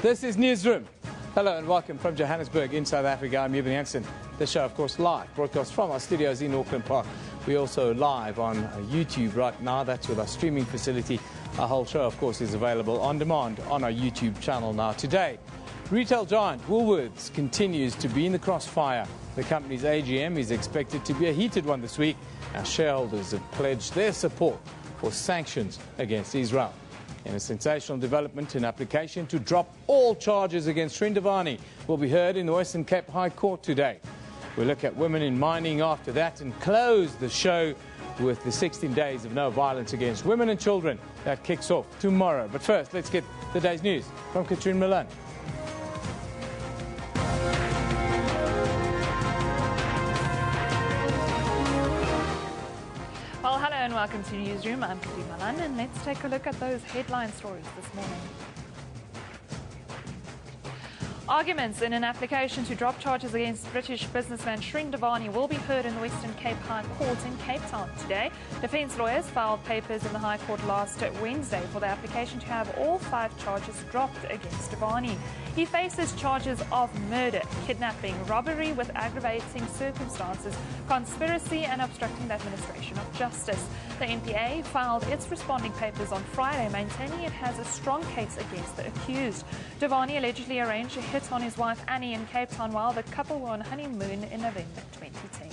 This is Newsroom. Hello and welcome from Johannesburg in South Africa. I'm Evan Hansen. The show, of course, live, broadcast from our studios in Auckland Park. We're also live on YouTube right now. That's with our streaming facility. Our whole show, of course, is available on demand on our YouTube channel now. Today, retail giant Woolworths continues to be in the crossfire. The company's AGM is expected to be a heated one this week. Our shareholders have pledged their support for sanctions against Israel. In a sensational development, an application to drop all charges against Srindavani will be heard in the Western Cape High Court today. We'll look at women in mining after that and close the show with the 16 days of no violence against women and children. That kicks off tomorrow. But first, let's get the day's news from Katrine Milan. Well, hello and welcome to Newsroom. I'm Katrine Milan, and let's take a look at those headline stories this morning. Arguments in an application to drop charges against British businessman Srindavani will be heard in the Western Cape High Court in Cape Town today. Defence lawyers filed papers in the High Court last Wednesday for the application to have all 5 charges dropped against Davani. He faces charges of murder, kidnapping, robbery with aggravating circumstances, conspiracy and obstructing the administration of justice. The NPA filed its responding papers on Friday, maintaining it has a strong case against the accused. Davani allegedly arranged a hit on his wife Annie in Cape Town while the couple were on honeymoon in November 2010.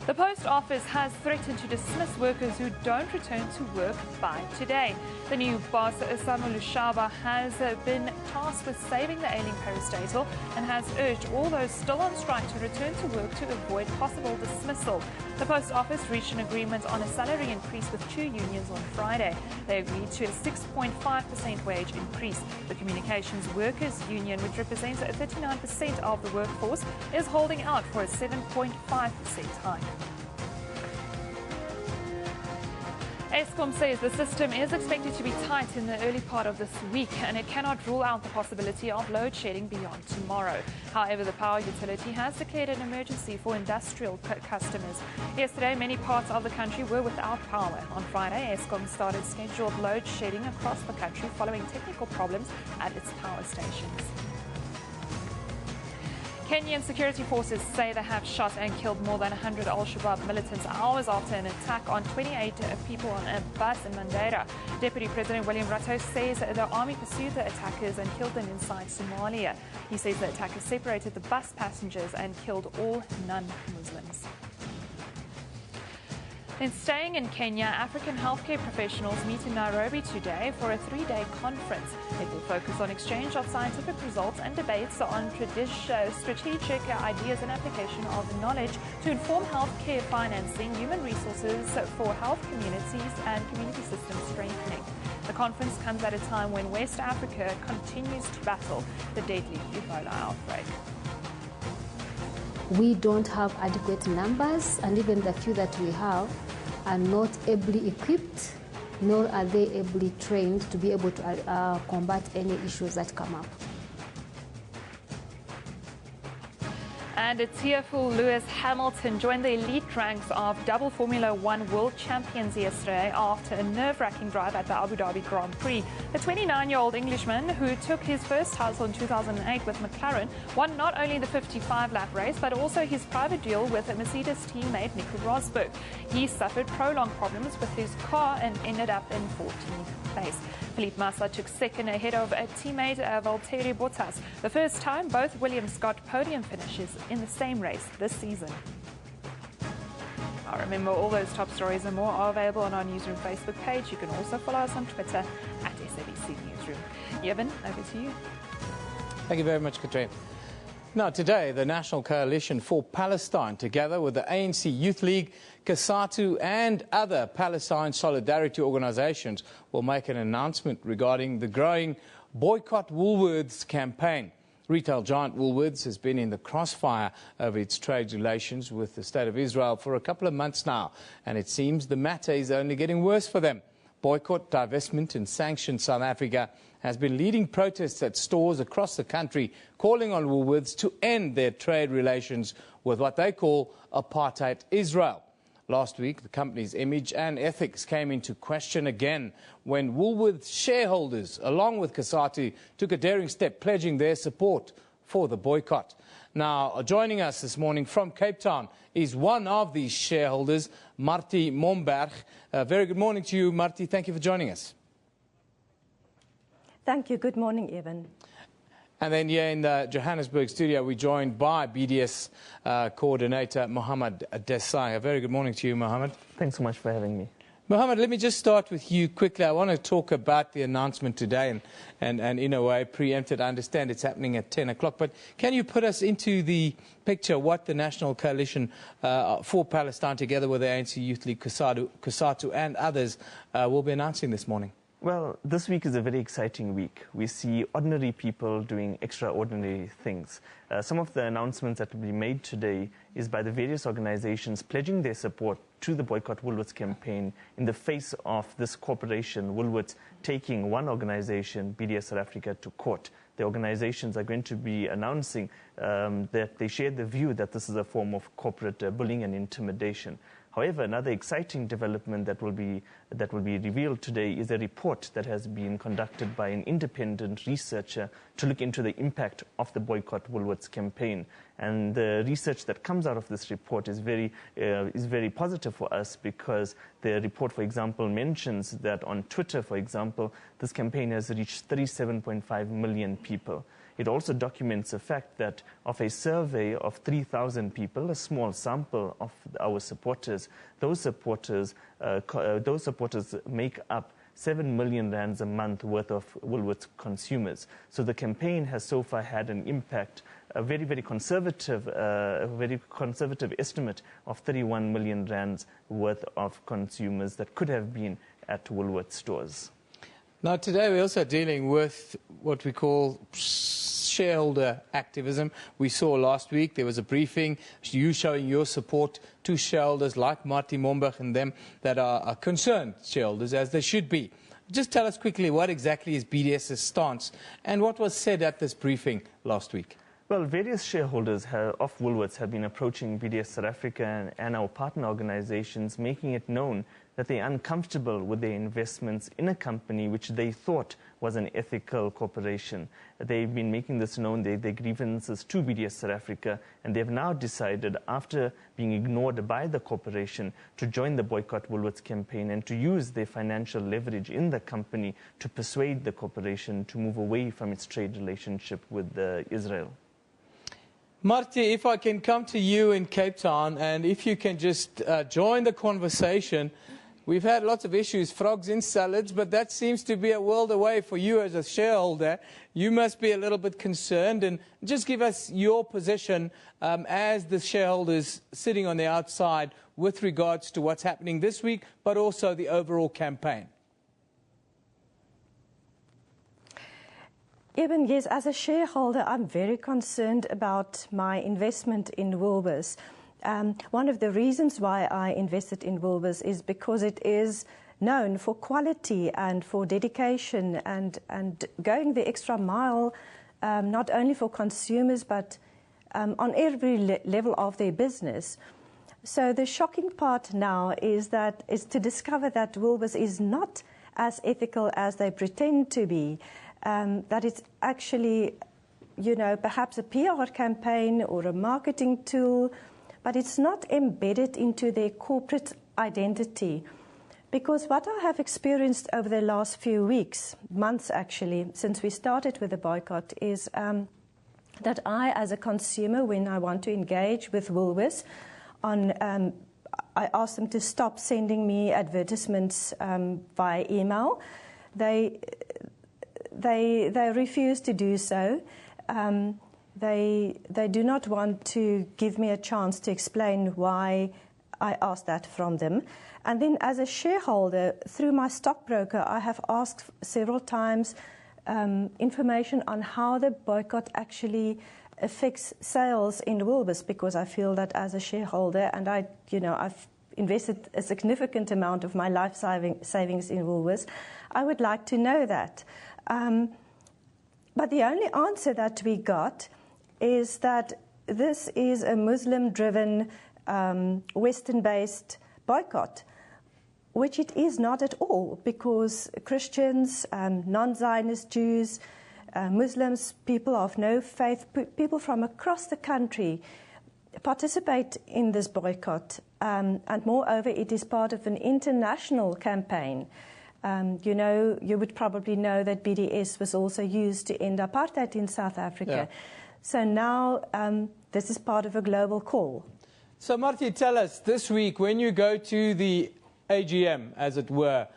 The Post Office has threatened to dismiss workers who don't return to work by today. The new boss, Samuel Lushaba, has been tasked with saving the ailing parastatal and has urged all those still on strike to return to work to avoid possible dismissal. The Post Office reached an agreement on a salary increase with 2 unions on Friday. They agreed to a 6.5% wage increase. The Communications Workers Union, which represents 39% of the workforce, is holding out for a 7.5% hike. Eskom says the system is expected to be tight in the early part of this week, and it cannot rule out the possibility of load shedding beyond tomorrow. However, the power utility has declared an emergency for industrial customers. Yesterday, many parts of the country were without power. On Friday, Eskom started scheduled load shedding across the country following technical problems at its power stations. Kenyan security forces say they have shot and killed more than 100 al-Shabaab militants hours after an attack on 28 people on a bus in Mandera. Deputy President William Ruto says the army pursued the attackers and killed them inside Somalia. He says the attackers separated the bus passengers and killed all non-Muslims. Then staying in Kenya, African healthcare professionals meet in Nairobi today for a 3-day conference. It will focus on exchange of scientific results and debates on strategic ideas and application of knowledge to inform healthcare financing, human resources for health communities and community system strengthening. The conference comes at a time when West Africa continues to battle the deadly Ebola outbreak. We don't have adequate numbers, and even the few that we have are not ably equipped, nor are they ably trained to be able to combat any issues that come up. And a tearful Lewis Hamilton joined the elite ranks of double Formula One world champions yesterday after a nerve-wracking drive at the Abu Dhabi Grand Prix. The 29-year-old Englishman, who took his first title in 2008 with McLaren, won not only the 55-lap race but also his private duel with a Mercedes teammate Nico Rosberg. He suffered prolonged problems with his car and ended up in 14th place. Felipe Massa took second ahead of a teammate Valtteri Bottas, the first time both Williams got podium finishes in the same race this season. Now remember, all those top stories and more are available on our Newsroom Facebook page. You can also follow us on Twitter at SABC Newsroom. Yevon, over to you. Thank you very much, Katrine. Now, today, the National Coalition for Palestine, together with the ANC Youth League, COSATU and other Palestine solidarity organizations, will make an announcement regarding the growing Boycott Woolworths campaign. Retail giant Woolworths has been in the crossfire over its trade relations with the State of Israel for a couple of months now, and it seems the matter is only getting worse for them. Boycott, divestment and sanction South Africa has been leading protests at stores across the country, calling on Woolworths to end their trade relations with what they call apartheid Israel. Last week, the company's image and ethics came into question again when Woolworths shareholders, along with Cosatu, took a daring step pledging their support for the boycott. Now, joining us this morning from Cape Town is one of these shareholders, Martie Momberg. Very good morning to you, Martie. Thank you for joining us. Thank you. Good morning, Evan. And then here in the Johannesburg studio, we're joined by BDS coordinator Mohammed Desai. A very good morning to you, Mohammed. Thanks so much for having me. Mohammed, let me just start with you quickly. I want to talk about the announcement today and in a way preempted. I understand it's happening at 10 o'clock, but can you put us into the picture what the National Coalition for Palestine, together with the ANC Youth League, Cosatu and others, will be announcing this morning? Well, this week is a very exciting week. We see ordinary people doing extraordinary things. Some of the announcements that will be made today is by the various organizations pledging their support to the Boycott Woolworths campaign in the face of this corporation, Woolworths, taking one organization, BDS South Africa, to court. The organizations are going to be announcing that they share the view that this is a form of corporate bullying and intimidation. However, another exciting development that will be revealed today is a report that has been conducted by an independent researcher to look into the impact of the Boycott Woolworths campaign. And the research that comes out of this report is very positive for us, because the report, for example, mentions that on Twitter, for example, this campaign has reached 37.5 million people. It also documents the fact that of a survey of 3,000 people, a small sample of our supporters, those supporters make up 7 million rands a month worth of Woolworths consumers. So the campaign has so far had an impact, a very conservative estimate of 31 million rands worth of consumers that could have been at Woolworths stores. Now, today we're also dealing with what we call shareholder activism. We saw last week there was a briefing, you showing your support to shareholders like Martie Momberg and them that are concerned shareholders, as they should be. Just tell us quickly what exactly is BDS's stance and what was said at this briefing last week. Well, various shareholders of Woolworths have been approaching BDS South Africa and our partner organizations, making it known that they are uncomfortable with their investments in a company which they thought was an ethical corporation. They've been making this known, their grievances to BDS South Africa, and they've now decided, after being ignored by the corporation, to join the Boycott Woolworths campaign and to use their financial leverage in the company to persuade the corporation to move away from its trade relationship with Israel. Martie, if I can come to you in Cape Town, and if you can just join the conversation. We've had lots of issues, frogs in salads, but that seems to be a world away for you as a shareholder. You must be a little bit concerned, and just give us your position as the shareholders sitting on the outside with regards to what's happening this week, but also the overall campaign. Eben, yes, as a shareholder, I'm very concerned about my investment in Woolworths. One of the reasons why I invested in Woolworths is because it is known for quality and for dedication and going the extra mile, not only for consumers but on every level of their business. So the shocking part now is to discover that Woolworths is not as ethical as they pretend to be, that it's actually, perhaps a PR campaign or a marketing tool, but it's not embedded into their corporate identity. Because what I have experienced over the last few weeks, months actually, since we started with the boycott, is that I, as a consumer, when I want to engage with Woolworths, I ask them to stop sending me advertisements via email. They refuse to do so. They do not want to give me a chance to explain why I asked that from them. And then as a shareholder, through my stockbroker, I have asked several times information on how the boycott actually affects sales in Woolworths, because I feel that as a shareholder, and I've invested a significant amount of my life savings in Woolworths, I would like to know that. But the only answer that we got is that this is a Muslim-driven, Western-based boycott, which it is not at all, because Christians, non-Zionist Jews, Muslims, people of no faith, people from across the country participate in this boycott. And moreover, it is part of an international campaign. You would probably know that BDS was also used to end apartheid in South Africa. Yeah. So now this is part of a global call. So Martie, tell us, this week when you go to the AGM, as it were,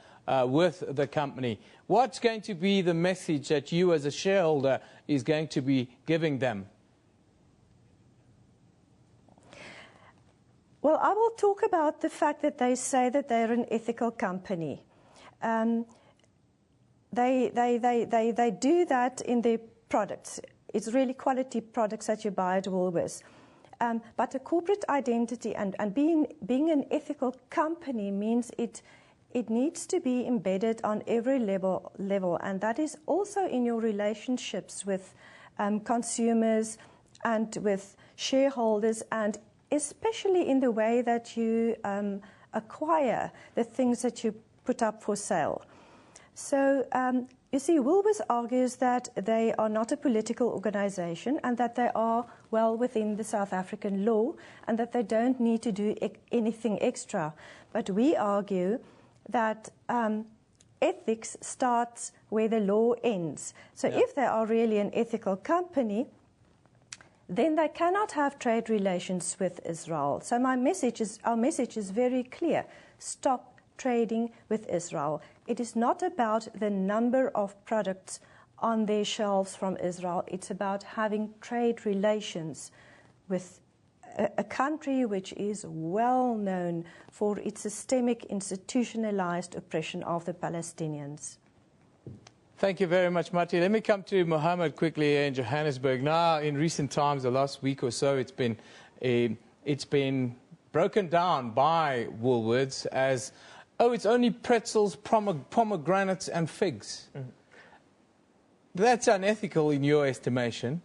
with the company, what's going to be the message that you as a shareholder is going to be giving them? Well, I will talk about the fact that they say that they're an ethical company. They do that in their products. It's really quality products that you buy at Woolworths. But a corporate identity and being an ethical company means it needs to be embedded on every level, and that is also in your relationships with consumers and with shareholders, and especially in the way that you acquire the things that you put up for sale. So you see, Woolworths argues that they are not a political organization and that they are well within the South African law and that they don't need to do anything extra. But we argue that ethics starts where the law ends. So if they are really an ethical company, then they cannot have trade relations with Israel. So our message is very clear. Stop trading with Israel. It is not about the number of products on their shelves from Israel. It's about having trade relations with a country which is well known for its systemic, institutionalized oppression of the Palestinians. Thank you very much, Martie. Let me come to Mohammed quickly here in Johannesburg. Now, in recent times, the last week or so, it's been broken down by Woolworths as, oh, it's only pretzels, pomegranates and figs. Mm-hmm. That's unethical in your estimation.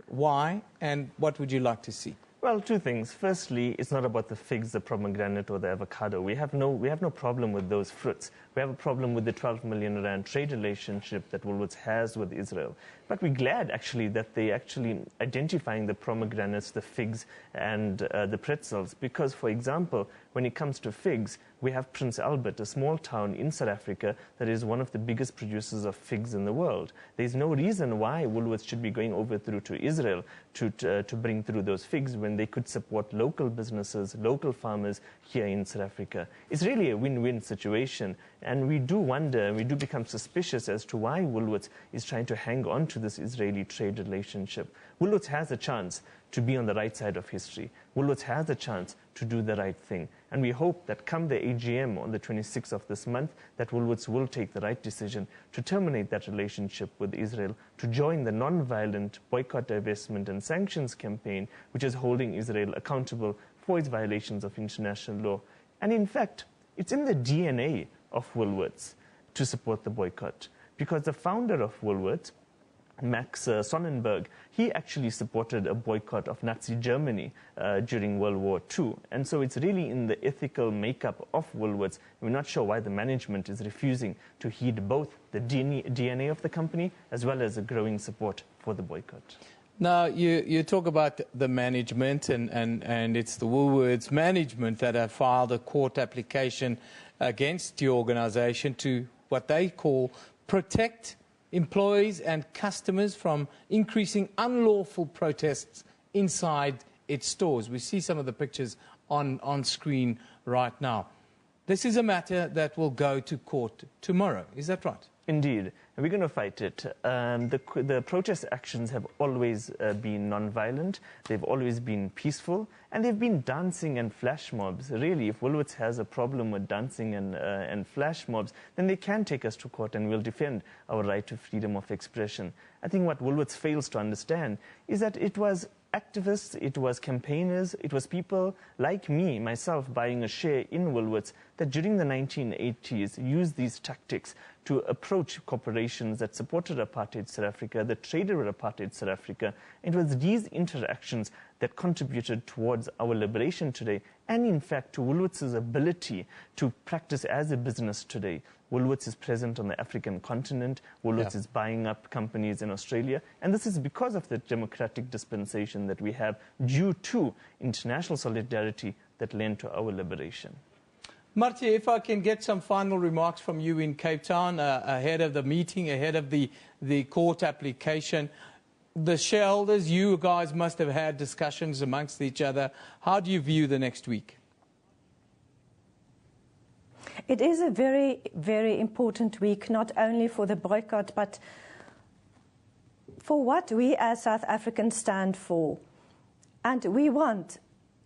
Why, and what would you like to see? Well, two things. Firstly, it's not about the figs, the pomegranate or the avocado. We have no problem with those fruits. We have a problem with the 12 million rand trade relationship that Woolworths has with Israel. But we're glad, actually, that they're actually identifying the pomegranates, the figs, and the pretzels. Because, for example, when it comes to figs, we have Prince Albert, a small town in South Africa that is one of the biggest producers of figs in the world. There's no reason why Woolworths should be going over through to Israel to bring through those figs when they could support local businesses, local farmers here in South Africa. It's really a win-win situation. And we do wonder, we do become suspicious as to why Woolworths is trying to hang on to this Israeli trade relationship. Woolworths has a chance to be on the right side of history. Woolworths has a chance to do the right thing. And we hope that come the AGM on the 26th of this month, that Woolworths will take the right decision to terminate that relationship with Israel, to join the non-violent boycott, divestment and sanctions campaign, which is holding Israel accountable for its violations of international law. And in fact, it's in the DNA of Woolworths to support the boycott, because the founder of Woolworths, Max Sonnenberg, he actually supported a boycott of Nazi Germany during World War II. And so it's really in the ethical makeup of Woolworths. We're not sure why the management is refusing to heed both the DNA of the company as well as a growing support for the boycott. Now, you talk about the management, and it's the Woolworths management that have filed a court application against your organisation to what they call protect employees and customers from increasing unlawful protests inside its stores. We see some of the pictures on screen right now. This is a matter that will go to court tomorrow. Is that right? Indeed. And we're going to fight it. The protest actions have always been non-violent. They've always been peaceful. And they've been dancing and flash mobs. Really, if Woolworths has a problem with dancing and flash mobs, then they can take us to court and we'll defend our right to freedom of expression. I think what Woolworths fails to understand is that it was activists, it was campaigners, it was people like me, myself, buying a share in Woolworths that during the 1980s used these tactics to approach corporations that supported apartheid South Africa, that traded with apartheid South Africa. It was these interactions that contributed towards our liberation today, and in fact to Woolworths' ability to practice as a business today. Woolworths is present on the African continent. Woolworths is buying up companies in Australia. And this is because of the democratic dispensation that we have due to international solidarity that led to our liberation. Martie, if I can get some final remarks from you in Cape Town ahead of the meeting, ahead of the court application. The shareholders, you guys must have had discussions amongst each other. How do you view the next week? It is a very, very important week, not only for the boycott, but for what we as South Africans stand for. And we want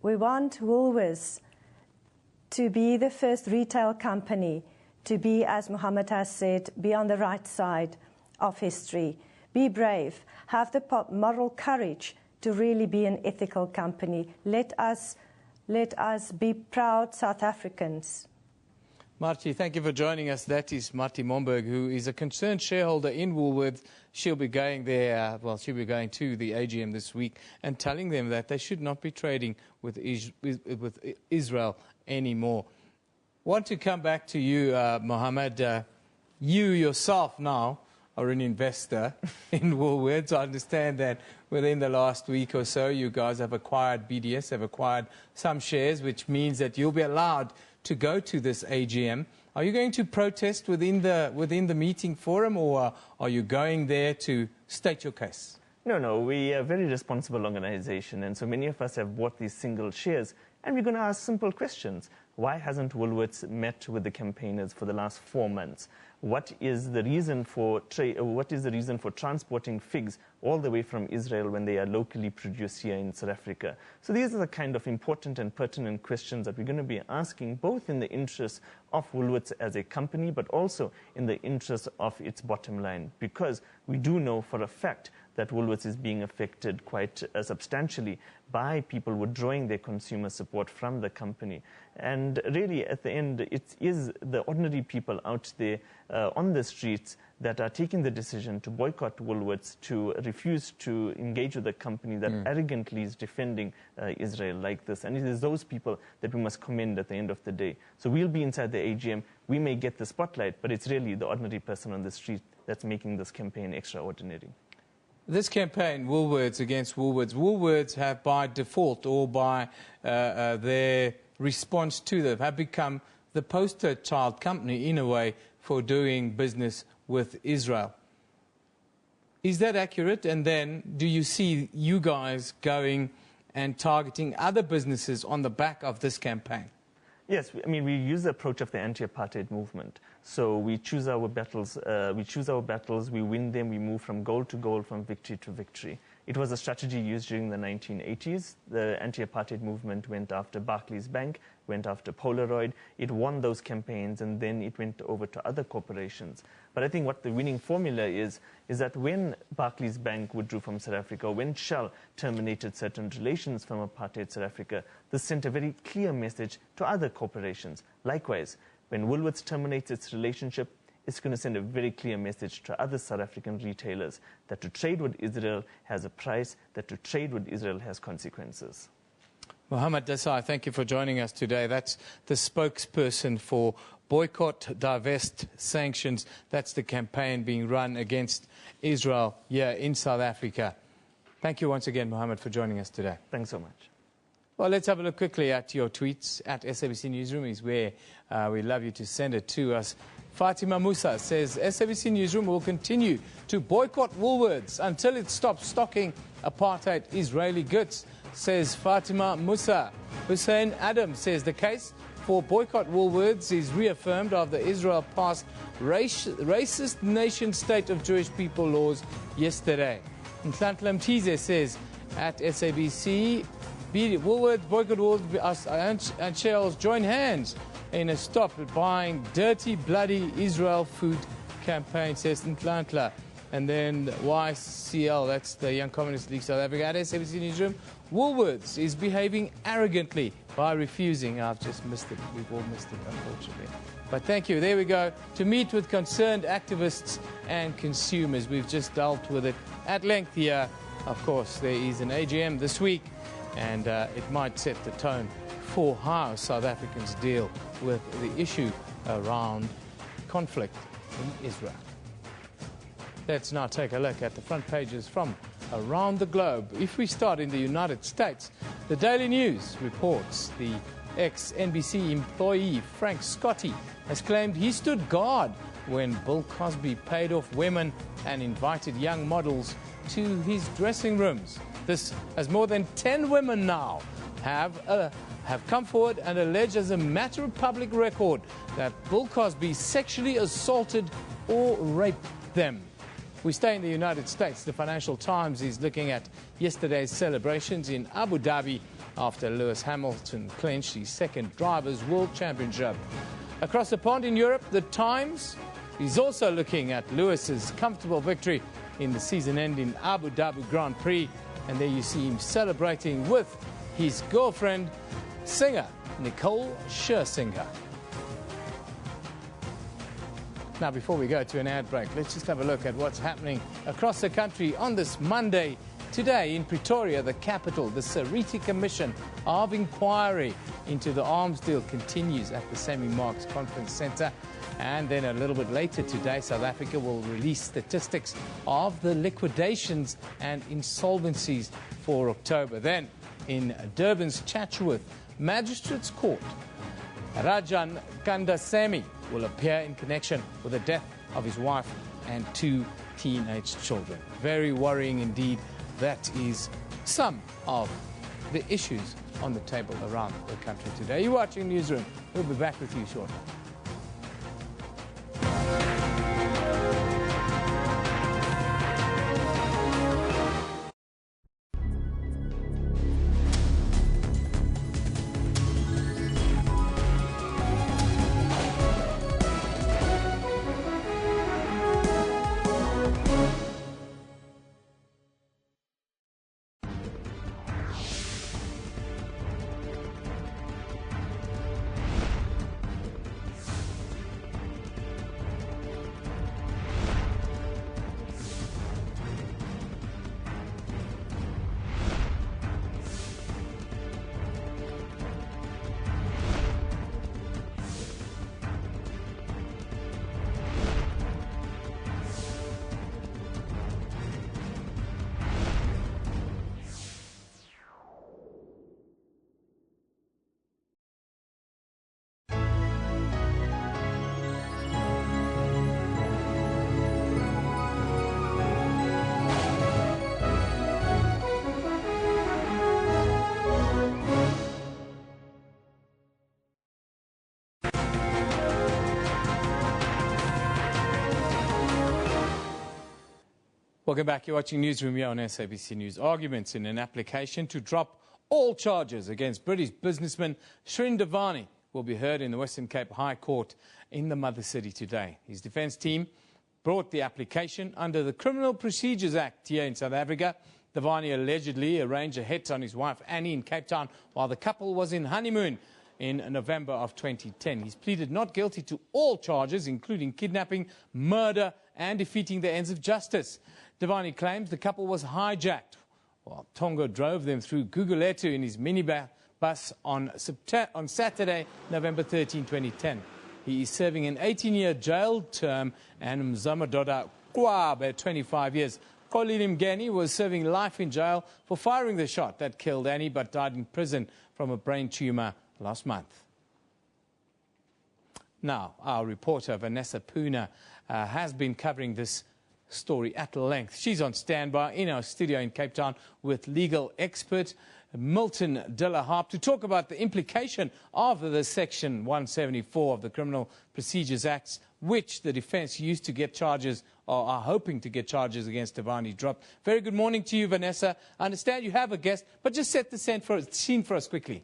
Woolworths to be the first retail company to be, as Mohammed has said, be on the right side of history. Be brave. Have the moral courage to really be an ethical company. Let us be proud South Africans. Martie, thank you for joining us. That is Martie Momberg, who is a concerned shareholder in Woolworths. She'll be going there, she'll be going to the AGM this week and telling them that they should not be trading with Israel anymore. Want to come back to you, Mohammed. You yourself now are an investor in Woolworths. I understand that within the last week or so, you guys have acquired BDS, have acquired some shares, which means that you'll be allowed to go to this AGM. Are you going to protest within the meeting forum, or are you going there to state your case? No, we are a very responsible organization, and so many of us have bought these single shares, and we're going to ask simple questions. Why hasn't Woolworths met with the campaigners for the last 4 months? What is the reason for transporting figs all the way from Israel when they are locally produced here in South Africa? So these are the kind of important and pertinent questions that we're going to be asking, both in the interest of Woolworths as a company, but also in the interest of its bottom line, because we do know for a fact that Woolworths is being affected quite substantially by people withdrawing their consumer support from the company. And really, at the end, it is the ordinary people out there on the streets that are taking the decision to boycott Woolworths, to refuse to engage with a company that arrogantly is defending Israel like this. And it is those people that we must commend at the end of the day. So we'll be inside the AGM. We may get the spotlight, but it's really the ordinary person on the street that's making this campaign extraordinary. This campaign, Woolworths against Woolworths, Woolworths have by default or by their response to them have become the poster child company in a way for doing business with Israel. Is that accurate? And then do you see you guys going and targeting other businesses on the back of this campaign? Yes, I mean, we use the approach of the anti-apartheid movement. So we choose our battles, we win them, we move from goal to goal, from victory to victory. It was a strategy used during the 1980s. The anti-apartheid movement went after Barclays Bank, went after Polaroid. It won those campaigns, and then it went over to other corporations. But I think what the winning formula is that when Barclays Bank withdrew from South Africa, when Shell terminated certain relations from apartheid South Africa, this sent a very clear message to other corporations. Likewise, when Woolworths terminates its relationship, it's going to send a very clear message to other South African retailers that to trade with Israel has a price, that to trade with Israel has consequences. Mohammed Desai, thank you for joining us today. That's the spokesperson for Boycott, Divest, Sanctions. That's the campaign being run against Israel here in South Africa. Thank you once again, Mohammed, for joining us today. Thanks so much. Well, let's have a look quickly at your tweets. At SABC Newsroom is where we love you to send it to us. Fatima Musa says, SABC Newsroom will continue to boycott Woolworths until it stops stocking apartheid Israeli goods, says Fatima Musa. Hussein Adam says the case for boycott Woolworths is reaffirmed after Israel passed racist nation-state of Jewish people laws yesterday. Ntlantla Mtize says, at SABC, Woolworths, boycott Woolworths, and Shells join hands in a stop buying dirty, bloody Israel food campaign, says Ntlantla. And then YCL, that's the Young Communist League South Africa, at SABC Newsroom. Woolworths is behaving arrogantly by refusing. I've just missed it. We've all missed it, unfortunately. But thank you. There we go. To meet with concerned activists and consumers. We've just dealt with it at length here. Of course, there is an AGM this week, and it might set the tone for how South Africans deal with the issue around conflict in Israel. Let's now take a look at the front pages from around the globe. If we start in the United States, the Daily News reports the ex-NBC employee Frank Scotty has claimed he stood guard when Bill Cosby paid off women and invited young models to his dressing rooms. This, as more than 10 women now have come forward and allege as a matter of public record that Bill Cosby sexually assaulted or raped them. We stay in the United States. The Financial Times is looking at yesterday's celebrations in Abu Dhabi after Lewis Hamilton clinched his second Drivers' World Championship. Across the pond in Europe, the Times is also looking at Lewis's comfortable victory in the season-ending Abu Dhabi Grand Prix. And there you see him celebrating with his girlfriend, singer Nicole Scherzinger. Now, before we go to an ad break, let's just have a look at what's happening across the country on this Monday. Today in Pretoria, the capital, the Seriti Commission of Inquiry into the arms deal continues at the Sammy Marks Conference Centre. And then a little bit later today, South Africa will release statistics of the liquidations and insolvencies for October. Then, in Durban's Chatsworth Magistrates Court, Rajan Kandasamy will appear in connection with the death of his wife and 2 teenage children. Very worrying indeed. That is some of the issues on the table around the country today. You're watching Newsroom. We'll be back with you shortly. Welcome back. You're watching Newsroom here on SABC News. Arguments in an application to drop all charges against British businessman Shrindavani will be heard in the Western Cape High Court in the Mother City today. His defence team brought the application under the Criminal Procedures Act here in South Africa. Davani allegedly arranged a hit on his wife Annie in Cape Town while the couple was in honeymoon in November of 2010. He's pleaded not guilty to all charges, including kidnapping, murder and defeating the ends of justice. Davani claims the couple was hijacked while Tongo drove them through Gugulethu in his minibus on Saturday, November 13, 2010. He is serving an 18-year jail term and Mzamadoda Kwabe, 25 years. Kolili Mgeni was serving life in jail for firing the shot that killed Annie but died in prison from a brain tumor last month. Now, our reporter Vanessa Puna has been covering this story at length. She's on standby in our studio in Cape Town with legal expert Milton de la Harp to talk about the implication of the Section 174 of the Criminal Procedures Act, which the defence used to get charges or are hoping to get charges against Davani dropped. Very good morning to you, Vanessa. I understand you have a guest, but just set the scene for us quickly.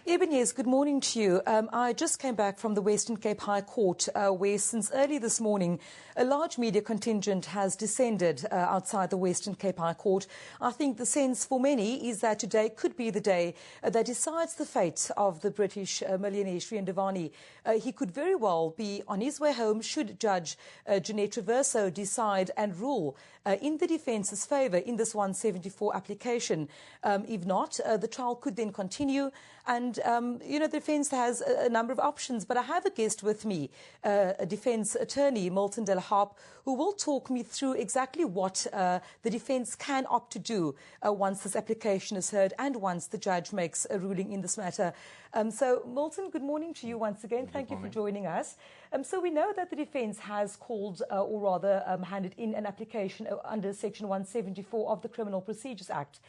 Ibanez, good morning to you. I just came back from the Western Cape High Court, where since early this morning, a large media contingent has descended outside the Western Cape High Court. I think the sense for many is that today could be the day that decides the fate of the British millionaire Shrien Divani. He could very well be on his way home should Judge Jeanette Traverso decide and rule in the defence's favour in this 174 application. If not, the trial could then continue. And, the defence has a number of options. But I have a guest with me, a defence attorney, Milton de la Harp, who will talk me through exactly what the defence can opt to do once this application is heard and once the judge makes a ruling in this matter. So, Milton, good morning to you once again. Thank you for joining us. So we know that the defence has called, or rather handed in an application under Section 174 of the Criminal Procedures Act.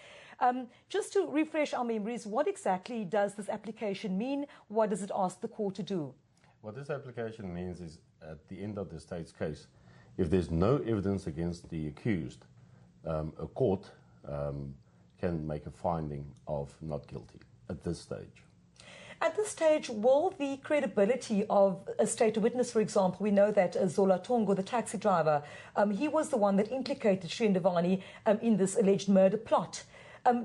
Just to refresh our memories, what exactly does this application mean? What does it ask the court to do? What this application means is, at the end of the state's case, if there's no evidence against the accused, a court can make a finding of not guilty at this stage. At this stage, will the credibility of a state witness, for example, we know that Zola Tongo, the taxi driver, he was the one that implicated Shrien Divani in this alleged murder plot.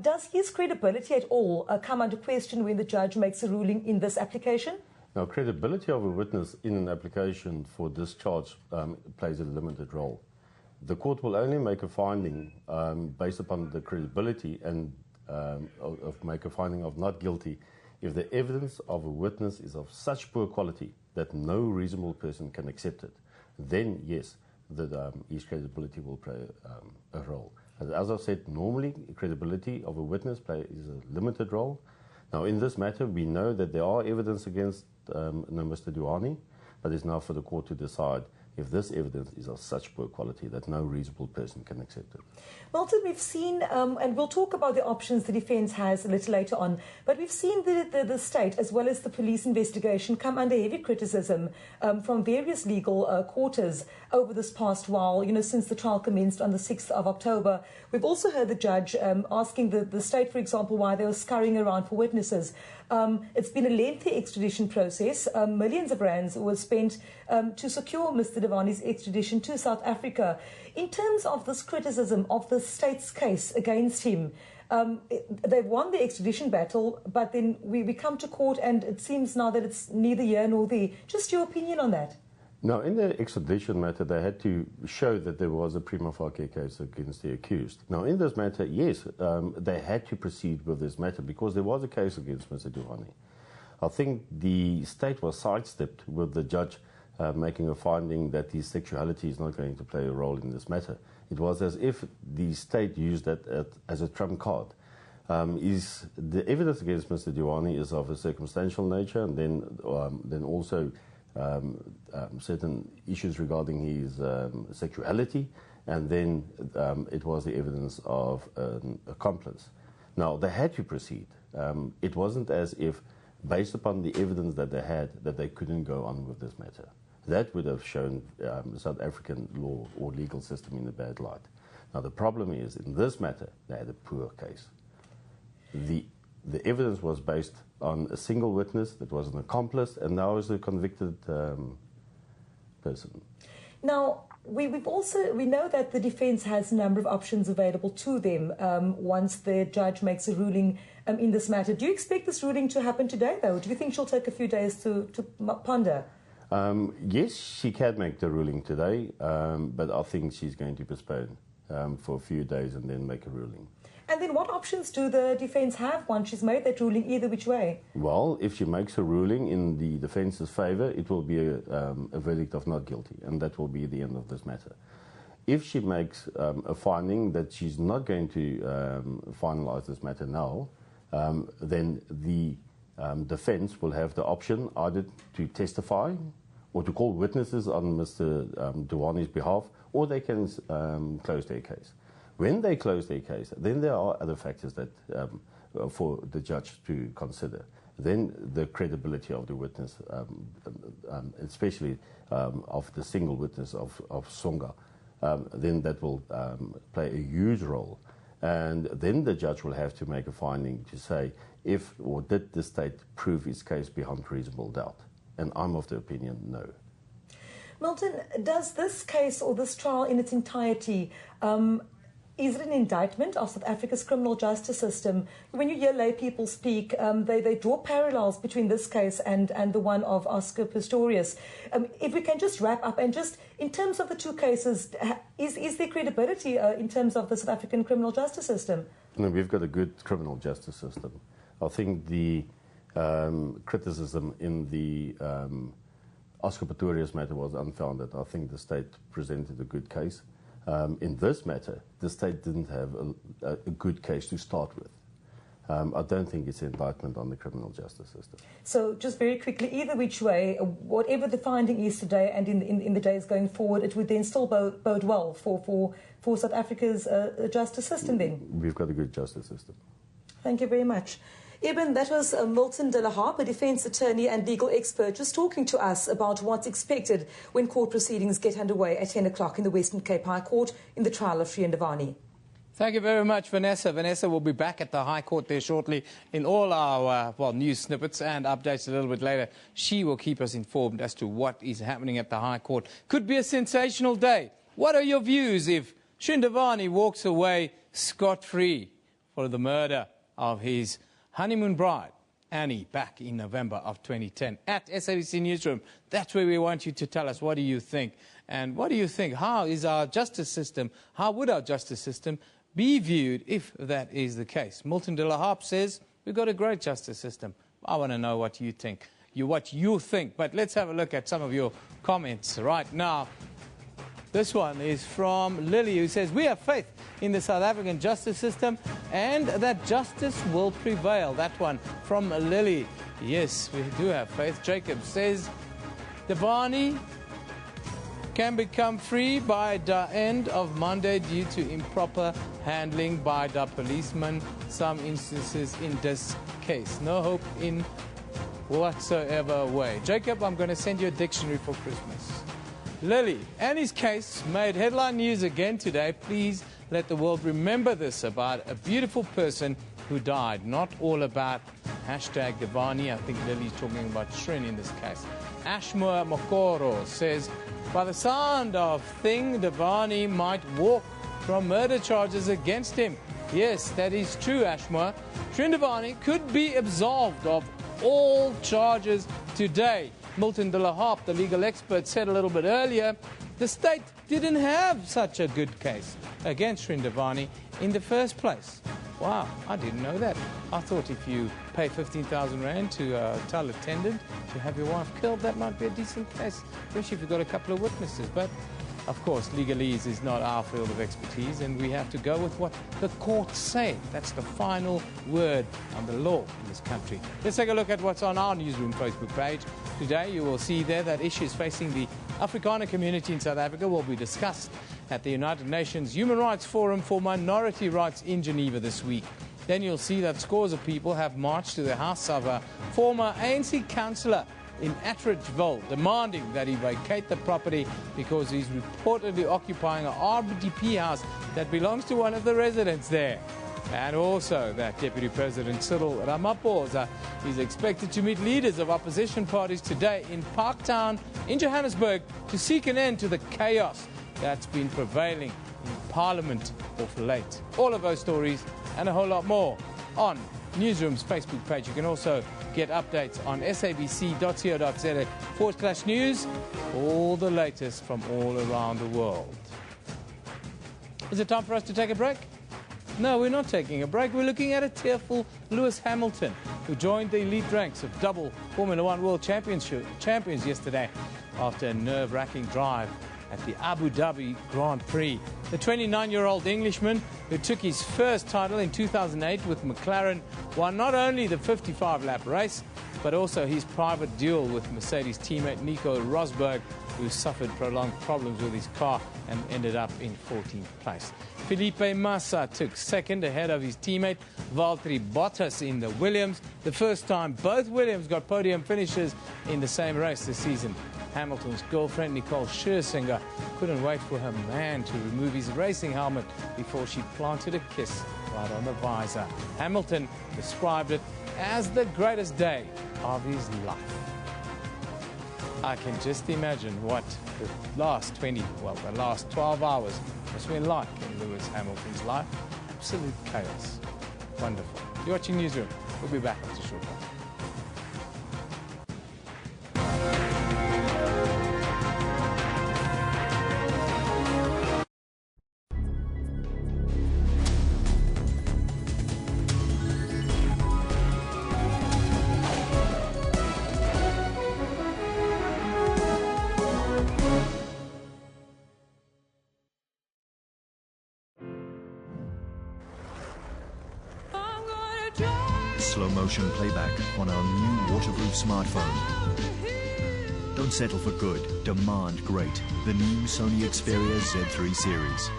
Does his credibility at all come under question when the judge makes a ruling in this application? Now, credibility of a witness in an application for discharge plays a limited role. The court will only make a finding based upon the credibility and make a finding of not guilty if the evidence of a witness is of such poor quality that no reasonable person can accept it. Then, yes, his credibility will play a role. As I said, normally credibility of a witness plays a limited role. Now, in this matter, we know that there are evidence against Mr. Divani, but it's now for the court to decide if this evidence is of such poor quality that no reasonable person can accept it. Milton, we've seen, and we'll talk about the options the defence has a little later on, but we've seen the state, as well as the police investigation, come under heavy criticism from various legal quarters over this past while, since the trial commenced on the 6th of October. We've also heard the judge asking the state, for example, why they were scurrying around for witnesses. It's been a lengthy extradition process. Millions of rands were spent to secure Mr. Divani's extradition to South Africa. In terms of this criticism of the state's case against him, they've won the extradition battle, but then we come to court and it seems now that it's neither here nor there. Just your opinion on that? Now, in the extradition matter, they had to show that there was a prima facie case against the accused. Now, in this matter, yes, they had to proceed with this matter because there was a case against Mr. Divani. I think the state was sidestepped with the judge making a finding that his sexuality is not going to play a role in this matter. It was as if the state used that as a trump card. The evidence against Mr. Divani is of a circumstantial nature, and then also certain issues regarding his sexuality, and then it was the evidence of an accomplice. Now, they had to proceed. It wasn't as if, based upon the evidence that they had, that they couldn't go on with this matter. That would have shown the South African law or legal system in a bad light. Now, the problem is, in this matter, they had a poor case. The evidence was based on a single witness that was an accomplice, and now is a convicted person. Now, we know that the defence has a number of options available to them once the judge makes a ruling in this matter. Do you expect this ruling to happen today, though? Do you think she'll take a few days to ponder? Yes, she can make the ruling today, but I think she's going to postpone for a few days and then make a ruling. And then what options do the defence have once she's made that ruling, either which way? Well, if she makes a ruling in the defence's favour, it will be a verdict of not guilty, and that will be the end of this matter. If she makes a finding that she's not going to finalise this matter now, then the defence will have the option either to testify or to call witnesses on Mr. Divani's behalf, or they can close their case. When they close their case, then there are other factors that for the judge to consider. Then the credibility of the witness, especially of the single witness of Songa, then that will play a huge role. And then the judge will have to make a finding to say if or did the state prove its case beyond reasonable doubt. And I'm of the opinion no. Milton, does this case or this trial in its entirety, is it an indictment of South Africa's criminal justice system? When you hear lay people speak, they draw parallels between this case and the one of Oscar Pistorius. If we can just wrap up and just, in terms of the two cases, is there credibility in terms of the South African criminal justice system? No, we've got a good criminal justice system. I think the criticism in the Oscar Pistorius matter was unfounded. I think the state presented a good case. In this matter, the state didn't have a good case to start with. I don't think it's an indictment on the criminal justice system. So just very quickly, either which way, whatever the finding is today and in the days going forward, it would then still bode well for South Africa's justice system then? We've got a good justice system. Thank you very much. Eben, that was Milton de la Harpe, a defence attorney and legal expert, just talking to us about what's expected when court proceedings get underway at 10 o'clock in the Western Cape High Court in the trial of Shrindavani. Thank you very much, Vanessa. Vanessa will be back at the High Court there shortly in all our news snippets and updates a little bit later. She will keep us informed as to what is happening at the High Court. Could be a sensational day. What are your views if Shrindavani walks away scot-free for the murder of his honeymoon bride, Annie, back in November of 2010 at SABC Newsroom? That's where we want you to tell us what do you think. And what do you think? How is our justice system, how would our justice system be viewed if that is the case? Milton de la Harpe says we've got a great justice system. I want to know what you think. But let's have a look at some of your comments right now. This one is from Lily, who says, we have faith in the South African justice system and that justice will prevail. That one from Lily. Yes, we do have faith. Jacob says, Davani can become free by the end of Monday due to improper handling by the policeman. Some instances in this case. No hope in whatsoever way. Jacob, I'm going to send you a dictionary for Christmas. Lily, Annie's case made headline news again today. Please let the world remember this about a beautiful person who died. Not all about #Davani. I think Lily's talking about Shrin in this case. Ashmore Mokoro says, by the sound of thing, Davani might walk from murder charges against him. Yes, that is true, Ashmore. Shrindavani could be absolved of all charges today. Milton de la Harpe, the legal expert, said a little bit earlier, the state didn't have such a good case against Shrindavani in the first place. Wow, I didn't know that. I thought if you pay 15,000 Rand to tell a attendant to have your wife killed, that might be a decent case, especially if you've got a couple of witnesses. But, of course, legalese is not our field of expertise, and we have to go with what the courts say. That's the final word on the law in this country. Let's take a look at what's on our Newsroom Facebook page. Today, you will see there that issues facing the Afrikaner community in South Africa will be discussed at the United Nations Human Rights Forum for Minority Rights in Geneva this week. Then you'll see that scores of people have marched to the house of a former ANC councillor in Atteridgeville, demanding that he vacate the property because he's reportedly occupying an RDP house that belongs to one of the residents there. And also that Deputy President Cyril Ramaphosa is expected to meet leaders of opposition parties today in Parktown in Johannesburg to seek an end to the chaos that's been prevailing in Parliament of late. All of those stories and a whole lot more on Newsroom's Facebook page. You can also get updates on sabc.co.za/news, all the latest from all around the world. Is it time for us to take a break? No, we're not taking a break. We're looking at a tearful Lewis Hamilton, who joined the elite ranks of double Formula One World Champions yesterday after a nerve-wracking drive at the Abu Dhabi Grand Prix. The 29-year-old Englishman, who took his first title in 2008 with McLaren, won not only the 55-lap race, but also his private duel with Mercedes teammate Nico Rosberg, who suffered prolonged problems with his car and ended up in 14th place. Felipe Massa took second ahead of his teammate Valtteri Bottas in the Williams, the first time both Williams got podium finishes in the same race this season. Hamilton's girlfriend, Nicole Scherzinger, couldn't wait for her man to remove his racing helmet before she planted a kiss right on the visor. Hamilton described it as the greatest day of his life. I can just imagine what the last 12 hours must have been like in Lewis Hamilton's life. Absolute chaos. Wonderful. You're watching Newsroom. We'll be back after a short while. Slow motion playback on our new waterproof smartphone. Don't settle for good, demand great. The new Sony Xperia Z3 series.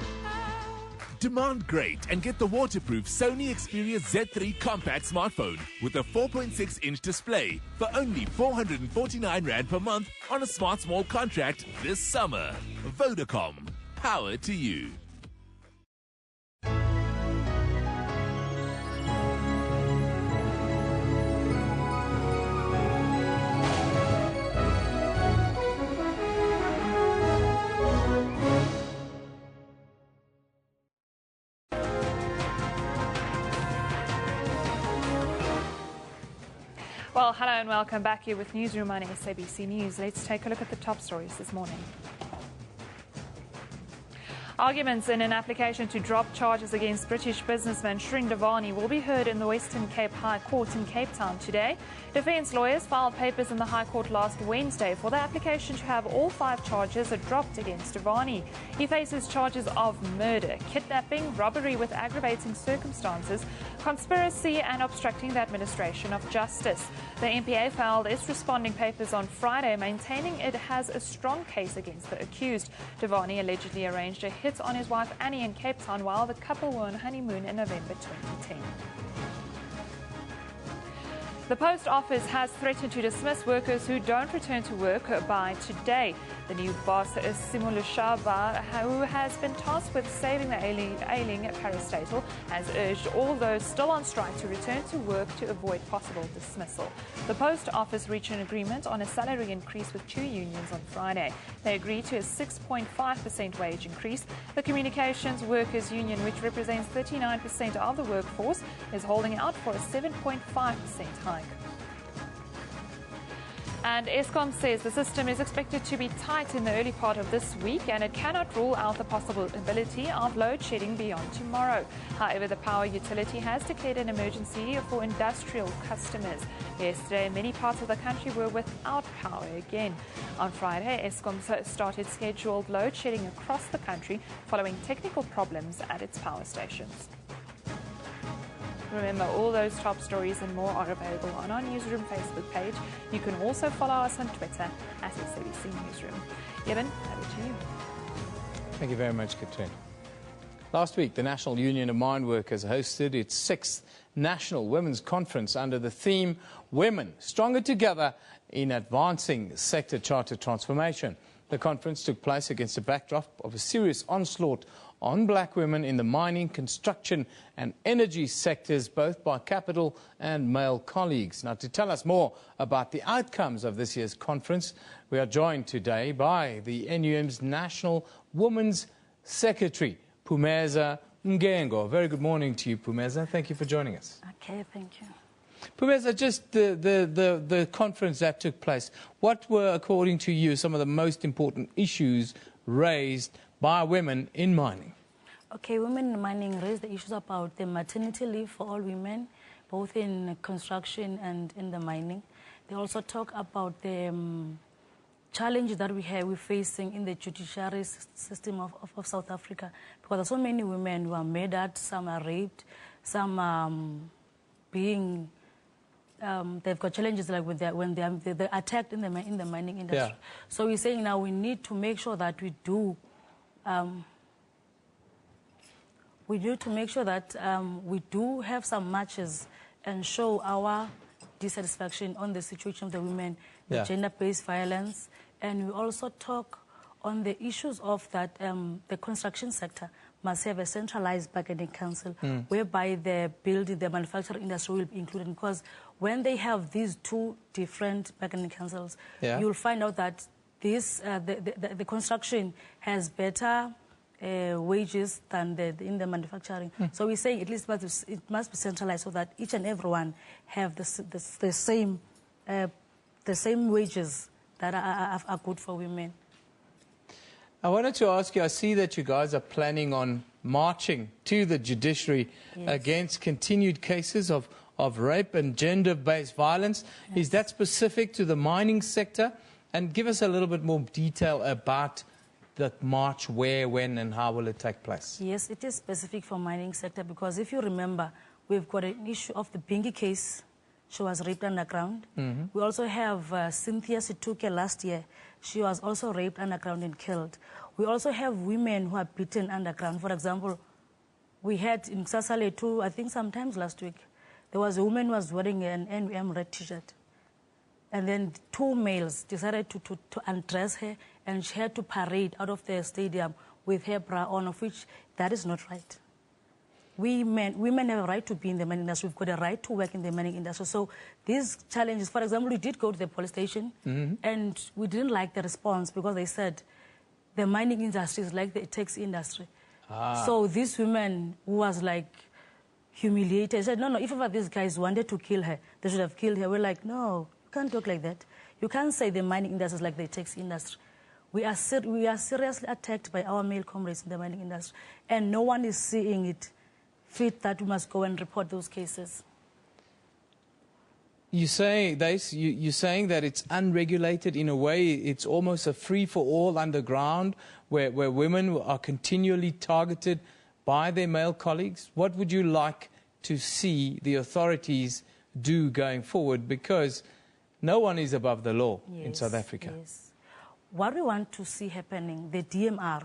Demand great and get the waterproof Sony Xperia Z3 compact smartphone with a 4.6-inch display for only 449 Rand per month on a smart small contract this summer. Vodacom. Power to you. Well, hello and welcome back here with Newsroom on SABC News. Let's take a look at the top stories this morning. Arguments in an application to drop charges against British businessman Srin Devani will be heard in the Western Cape High Court in Cape Town today. Defence lawyers filed papers in the High Court last Wednesday for the application to have all 5 charges dropped against Devani. He faces charges of murder, kidnapping, robbery with aggravating circumstances, conspiracy and obstructing the administration of justice. The NPA filed its responding papers on Friday, maintaining it has a strong case against the accused. Devani allegedly arranged a hit on his wife Annie in Cape Town while the couple were on honeymoon in November 2010. The Post Office has threatened to dismiss workers who don't return to work by today. The new boss is Simulu Shaba, who has been tasked with saving the ailing parastatal, has urged all those still on strike to return to work to avoid possible dismissal. The Post Office reached an agreement on a salary increase with 2 unions on Friday. They agreed to a 6.5% wage increase. The Communications Workers Union, which represents 39% of the workforce, is holding out for a 7.5% hike. And Eskom says the system is expected to be tight in the early part of this week and it cannot rule out the possibility of load shedding beyond tomorrow. However, the power utility has declared an emergency for industrial customers. Yesterday, many parts of the country were without power again. On Friday, Eskom started scheduled load shedding across the country following technical problems at its power stations. Remember, all those top stories and more are available on our Newsroom Facebook page. You can also follow us on Twitter at SABC Newsroom. Evan, over to you. Thank you very much, Katrina. Last week, the National Union of Mine Workers hosted its 6th National Women's Conference under the theme Women Stronger Together in Advancing Sector Charter Transformation. The conference took place against a backdrop of a serious onslaught on black women in the mining, construction and energy sectors, both by capital and male colleagues. Now, to tell us more about the outcomes of this year's conference, we are joined today by the NUM's National Women's Secretary, Phumeza Mgengo. Very good morning to you, Phumeza. Thank you for joining us. Okay, thank you. Phumeza, just the conference that took place, what were, according to you, some of the most important issues raised by women in mining? Okay, women in mining raised the issues about the maternity leave for all women, both in construction and in the mining. They also talk about the challenges that we're facing in the judiciary system of South Africa, because there are so many women who are murdered, some are raped, some are being they've got challenges like when they're attacked in the mining industry. Yeah. So we're saying now we need to make sure that we do have some matches and show our dissatisfaction on the situation of the women, the gender-based violence, And we also talk on the issues of that the construction sector must have a centralized bargaining council whereby the building, the manufacturing industry will be included, because when they have these two different bargaining councils, you'll find out that this, the construction has better wages than in the manufacturing. So we're saying at least it must be centralized so that each and everyone have the same wages that are good for women. I wanted to ask you, I see that you guys are planning on marching to the judiciary against continued cases of rape and gender-based violence. Is that specific to the mining sector? And give us a little bit more detail about that march, where, when, and how will it take place? Yes, it is specific for mining sector, because if you remember, we've got an issue of the Bingi case. She was raped underground. We also have Cynthia Situke last year. She was also raped underground and killed. We also have women who are beaten underground. For example, we had in Kusasale too, I think sometimes last week, there was a woman who was wearing an NUM red t-shirt. And then two males decided to undress her, and she had to parade out of the stadium with her bra on, of which that is not right. Women have a right to be in the mining industry. We've got a right to work in the mining industry. So these challenges, for example, we did go to the police station and we didn't like the response, because they said the mining industry is like the taxi industry. So this woman who was like humiliated said, no, if ever these guys wanted to kill her, they should have killed her. We're like, no, you can't talk like that. You can't say the mining industry is like the taxi industry. We are seriously attacked by our male comrades in the mining industry, and no one is seeing it fit that we must go and report those cases. You're saying that it's unregulated in a way. It's almost a free-for-all underground where women are continually targeted by their male colleagues. What would you like to see the authorities do going forward? Because no one is above the law in South Africa. Yes. What we want to see happening, the DMR,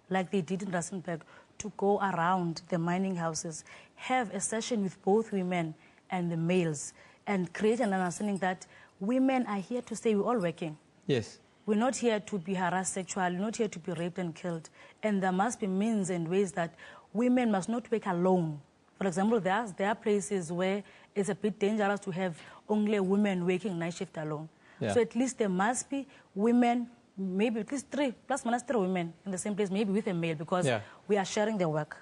like they did in Rustenburg, to go around the mining houses, have a session with both women and the males, and create an understanding that women are here to stay. We're all working. Yes. We're not here to be harassed sexually, we're not here to be raped and killed. And there must be means and ways that women must not work alone. For example, there are places where it's a bit dangerous to have only women working night shift alone. So at least there must be women, maybe at least plus minus three women in the same place, maybe with a male, because we are sharing the work.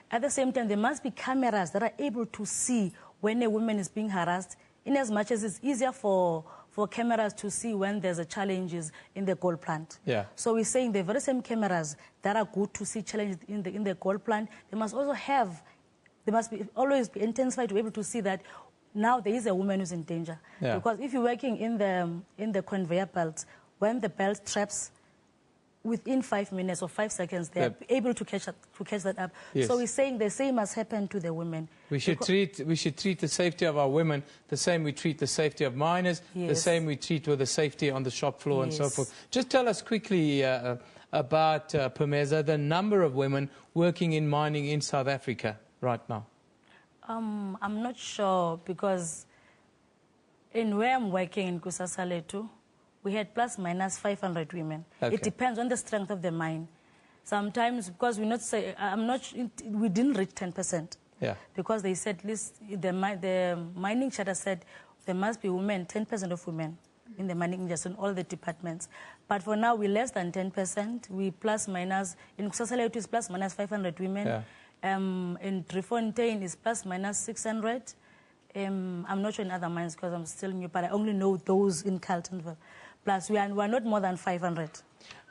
At the same time, there must be cameras that are able to see when a woman is being harassed, in as much as it's easier for cameras to see when there's a challenges in the gold plant. So we're saying the very same cameras that are good to see challenges in the gold plant, they must also have, they must be always be intensified to be able to see that now there is a woman who's in danger. Because if you're working in the conveyor belts, when the belt traps, within 5 minutes or 5 seconds, they're able to catch that up. So we're saying the same must happen to the women. We should treat the safety of our women the same we treat the safety of miners, the same we treat with the safety on the shop floor and so forth. Just tell us quickly about Phumeza, the number of women working in mining in South Africa right now. I'm not sure, because in where I'm working in Kusasale too, we had plus minus 500 women. It depends on the strength of the mine. Sometimes, because we didn't reach 10%. Because they said, at least the mining charter said there must be women, 10% of women in the mining industry in all the departments. But for now, we're less than 10%. We plus minus, in Kusasale it is plus minus 500 women. In Driefontein is plus minus 600. I'm not sure in other mines because I'm still new, but I only know those in Carletonville. Plus, we are not more than 500.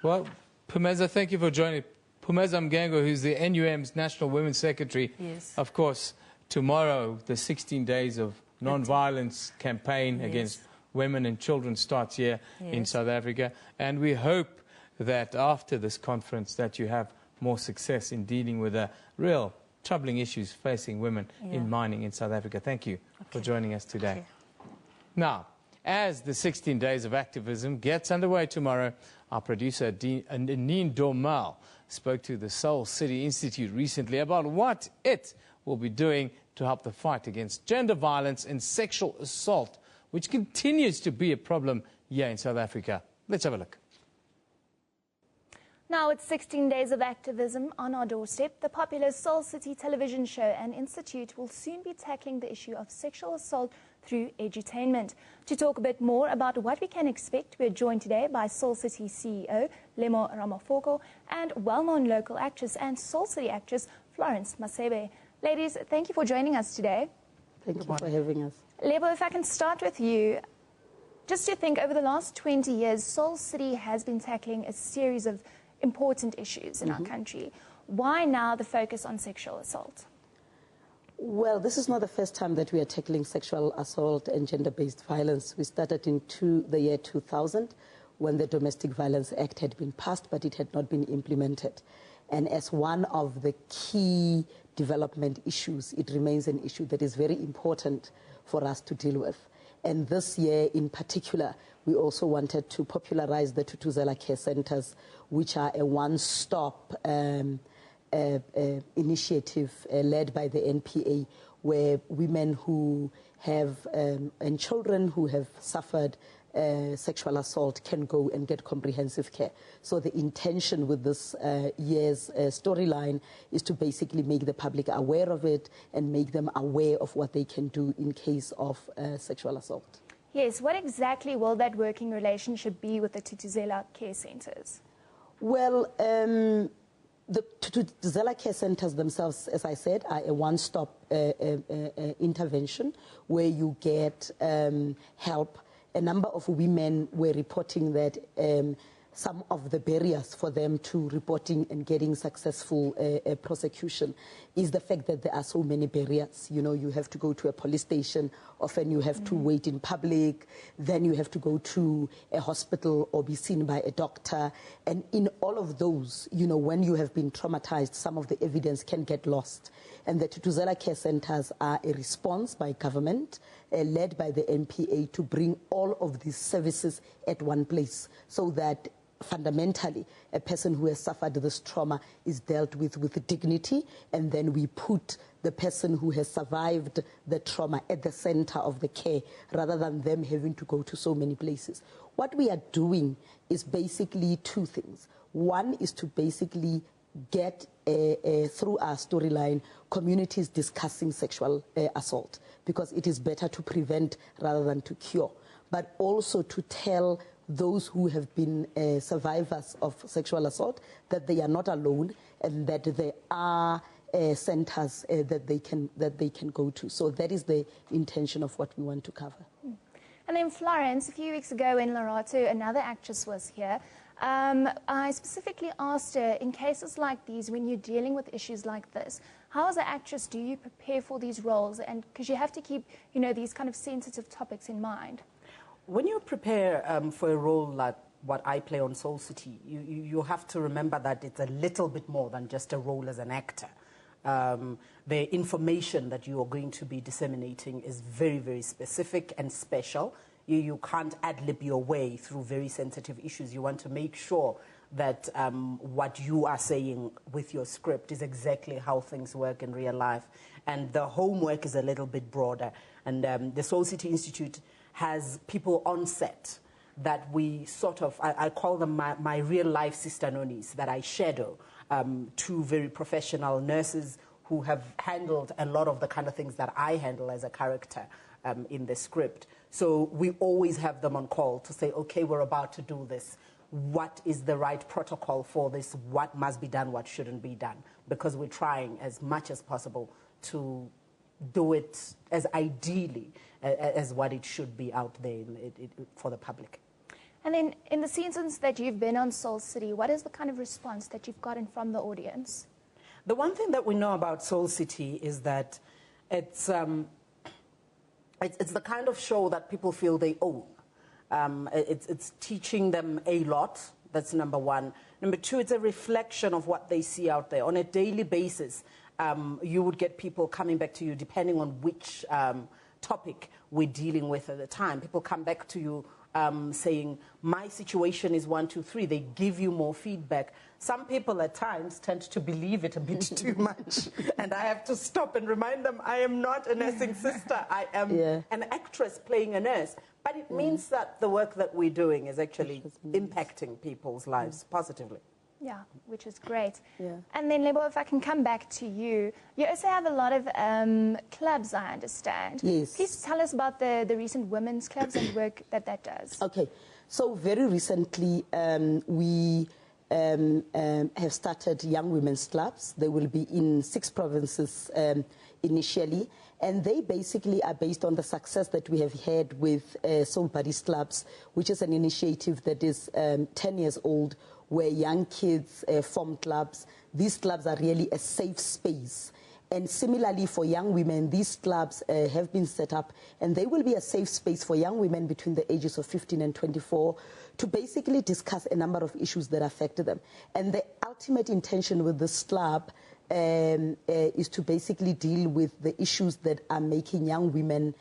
Well, Phumeza, thank you for joining. Phumeza Mgengo, who's the NUM's National Women's Secretary. Of course, tomorrow, the 16 days of non-violence campaign against women and children starts here in South Africa. And we hope that after this conference that you have more success in dealing with the real troubling issues facing women in mining in South Africa. Thank you for joining us today. Now, as the 16 days of activism gets underway tomorrow, our producer, Neen Dormal, spoke to the Soul City Institute recently about what it will be doing to help the fight against gender violence and sexual assault, which continues to be a problem here in South Africa. Let's have a look. Now it's 16 days of activism on our doorstep. The popular Soul City television show and institute will soon be tackling the issue of sexual assault through edutainment. To talk a bit more about what we can expect, we're joined today by Soul City CEO Lemo Ramafoko and well-known local actress and Soul City actress Florence Masebe. Ladies, thank you for joining us today. Thank you for having us. Lebo, if I can start with you, just to think, over the last 20 years, Soul City has been tackling a series of important issues in our country. Why now the focus on sexual assault? Well, this is not the first time that we are tackling sexual assault and gender-based violence. We started in the year 2000 when the Domestic Violence Act had been passed, but it had not been implemented. And as one of the key development issues, it remains an issue that is very important for us to deal with. And this year in particular, we also wanted to popularize the Tutuzela Care Centers, which are a one-stop initiative led by the NPA, where women who have and children who have suffered sexual assault can go and get comprehensive care. So the intention with this year's storyline is to basically make the public aware of it and make them aware of what they can do in case of sexual assault. Yes, what exactly will that working relationship be with the Tutuzela Care Centers? Well, the Tutuzela Care Centers themselves, as I said, are a one-stop intervention where you get help. A number of women were reporting that some of the barriers for them to reporting and getting successful prosecution is the fact that there are so many barriers. You know, you have to go to a police station, often you have to wait in public, then you have to go to a hospital or be seen by a doctor. And in all of those, you know, when you have been traumatized, some of the evidence can get lost. And the Tutuzela Care Centers are a response by government, led by the NPA, to bring all of these services at one place so that fundamentally a person who has suffered this trauma is dealt with dignity, and then we put the person who has survived the trauma at the center of the care rather than them having to go to so many places. What we are doing is basically two things. One is to basically get through our storyline communities discussing sexual assault, because it is better to prevent rather than to cure, but also to tell those who have been survivors of sexual assault that they are not alone and that there are centers that they can go to. So that is the intention of what we want to cover. And then Florence, a few weeks ago when Lerato, another actress, was here, I specifically asked her, in cases like these, when you're dealing with issues like this, how as an actress do you prepare for these roles? And because you have to keep, you know, these kind of sensitive topics in mind. When you prepare for a role like what I play on Soul City, you have to remember that it's a little bit more than just a role as an actor. The information that you are going to be disseminating is very, very specific and special. You can't ad-lib your way through very sensitive issues. You want to make sure that what you are saying with your script is exactly how things work in real life. And the homework is a little bit broader. And the Soul City Institute has people on set that we sort of, I call them my real-life sister nonis that I shadow, two very professional nurses who have handled a lot of the kind of things that I handle as a character in the script. So we always have them on call to say, okay, we're about to do this. What is the right protocol for this? What must be done? What shouldn't be done? Because we're trying as much as possible to do it as ideally as what it should be out there for the public. And then in the seasons that you've been on Soul City, what is the kind of response that you've gotten from the audience? The one thing that we know about Soul City is that it's the kind of show that people feel they own. It's teaching them a lot. That's number one. Number two, it's a reflection of what they see out there. On a daily basis, you would get people coming back to you depending on which topic we're dealing with at the time. People come back to you saying, my situation is 1, 2, 3. They give you more feedback. Some people at times tend to believe it a bit too much. And I have to stop and remind them, I am not a nursing sister. I am an actress playing a nurse. But it means that the work that we're doing is actually impacting people's lives positively. Yeah, which is great. Yeah. And then, Lebo, if I can come back to you, you also have a lot of clubs, I understand. Yes. Please tell us about the recent women's clubs and work that does. Okay. So very recently, we have started young women's clubs. They will be in 6 provinces initially. And they basically are based on the success that we have had with Soul Buddies Clubs, which is an initiative that is 10 years old, where young kids form clubs. These clubs are really a safe space. And similarly for young women, these clubs have been set up, and they will be a safe space for young women between the ages of 15 and 24 to basically discuss a number of issues that affect them. And the ultimate intention with this club is to basically deal with the issues that are making young women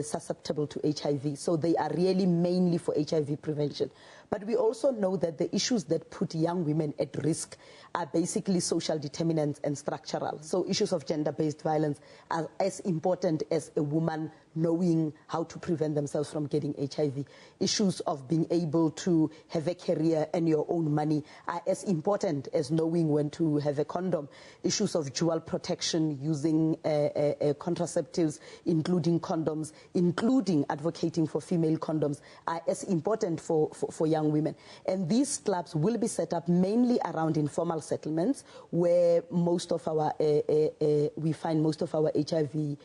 susceptible to HIV. So they are really mainly for HIV prevention. But we also know that the issues that put young women at risk are basically social determinants and structural. So issues of gender-based violence are as important as a woman knowing how to prevent themselves from getting HIV. Issues of being able to have a career and your own money are as important as knowing when to have a condom. Issues of dual protection, using contraceptives, including condoms, including advocating for female condoms, are as important for young women. And these clubs will be set up mainly around informal settlements, where most of our we find most of our HIV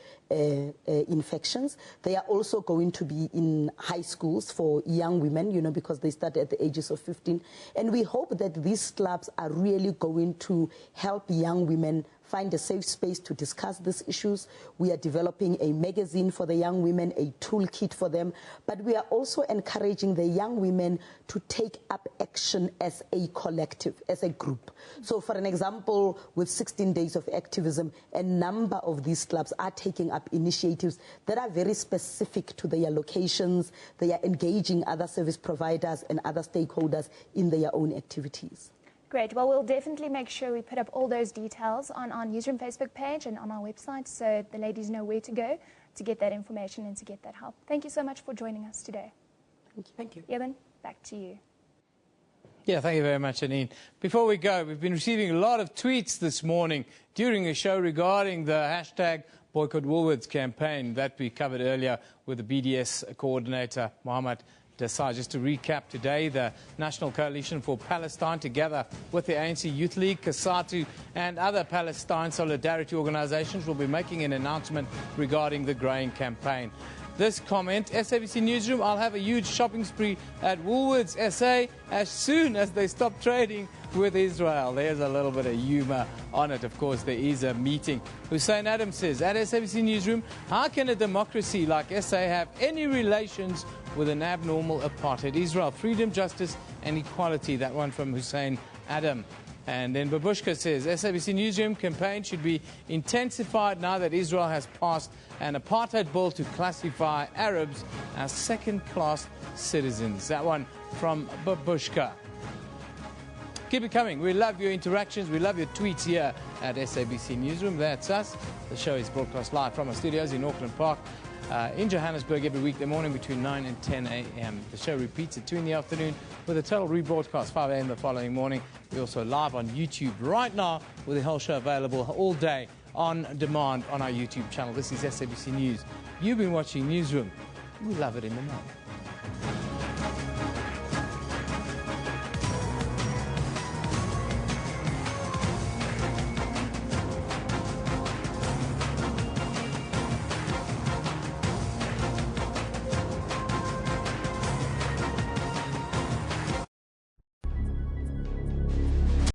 infections. They are also going to be in high schools for young women, you know, because they start at the ages of 15. And we hope that these clubs are really going to help young women find a safe space to discuss these issues. We are developing a magazine for the young women, a toolkit for them, but we are also encouraging the young women to take up action as a collective, as a group. So for an example, with 16 days of activism, a number of these clubs are taking up initiatives that are very specific to their locations. They are engaging other service providers and other stakeholders in their own activities. Great. Well, we'll definitely make sure we put up all those details on our Newsroom Facebook page and on our website, so the ladies know where to go to get that information and to get that help. Thank you so much for joining us today. Thank you. Eben, back to you. Yeah, thank you very much, Anine. Before we go, we've been receiving a lot of tweets this morning during the show regarding the hashtag Boycott Woolworths campaign that we covered earlier with the BDS coordinator, Mohammed Desai. Just to recap today, the National Coalition for Palestine, together with the ANC Youth League, COSATU and other Palestine solidarity organizations, will be making an announcement regarding the grain campaign. This comment, SABC Newsroom, I'll have a huge shopping spree at Woolworths SA as soon as they stop trading with Israel. There's a little bit of humor on it. Of course, there is a meeting. Hussein Adam says, at SABC Newsroom, how can a democracy like SA have any relations with an abnormal apartheid Israel? Freedom, justice and equality. That one from Hussein Adam. And then Babushka says, SABC Newsroom campaign should be intensified now that Israel has passed an apartheid bill to classify Arabs as second-class citizens. That one from Babushka. Keep it coming. We love your interactions. We love your tweets here at SABC Newsroom. That's us. The show is broadcast live from our studios in Auckland Park, in Johannesburg, every weekday morning between 9 and 10 a.m. The show repeats at 2 in the afternoon with a total rebroadcast 5 a.m. the following morning. We're also live on YouTube right now with the whole show available all day on demand on our YouTube channel. This is SABC News. You've been watching Newsroom. We love it in the morning.